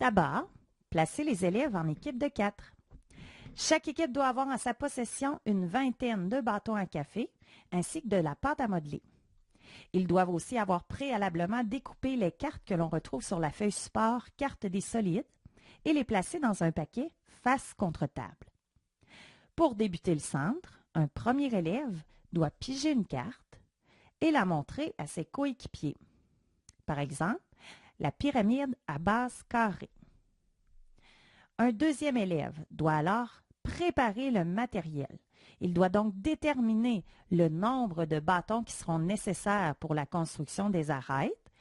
D'abord, placez les élèves en équipe de 4. Chaque équipe doit avoir en sa possession une vingtaine de bâtons à café ainsi que de la pâte à modeler. Ils doivent aussi avoir préalablement découpé les cartes que l'on retrouve sur la feuille support Carte des solides et les placer dans un paquet face contre table. Pour débuter le centre, un premier élève doit piger une carte et la montrer à ses coéquipiers. Par exemple, la pyramide à base carrée. Un deuxième élève doit alors préparer le matériel. Il doit donc déterminer le nombre de bâtons qui seront nécessaires pour la construction des arêtes,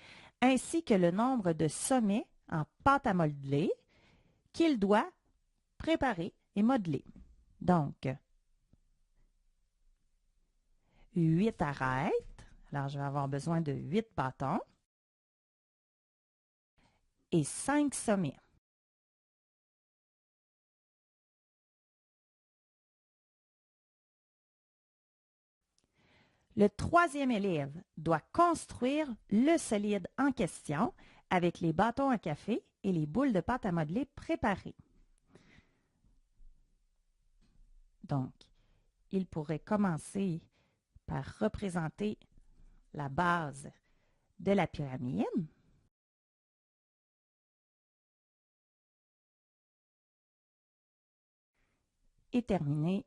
ainsi que le nombre de sommets en pâte à modeler qu'il doit préparer et modeler. Donc, 8 arêtes. Alors, je vais avoir besoin de 8 bâtons et 5 sommets. Le troisième élève doit construire le solide en question avec les bâtons à café et les boules de pâte à modeler préparées. Donc, il pourrait commencer par représenter la base de la pyramide. Et terminer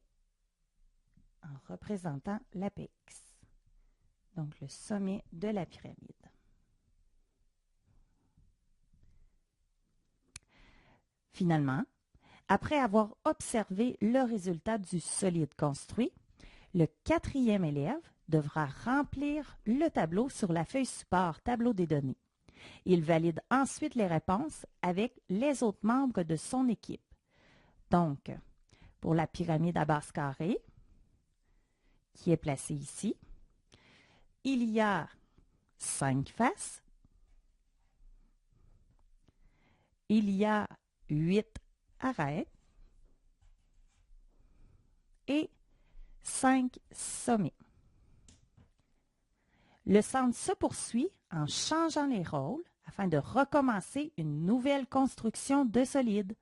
en représentant l'apex, donc le sommet de la pyramide. Finalement, après avoir observé le résultat du solide construit, le quatrième élève devra remplir le tableau sur la feuille support Tableau des données. Il valide ensuite les réponses avec les autres membres de son équipe. Donc, pour la pyramide à base carrée, qui est placée ici, il y a 5 faces, il y a 8 arêtes et 5 sommets. Le centre se poursuit en changeant les rôles afin de recommencer une nouvelle construction de solide.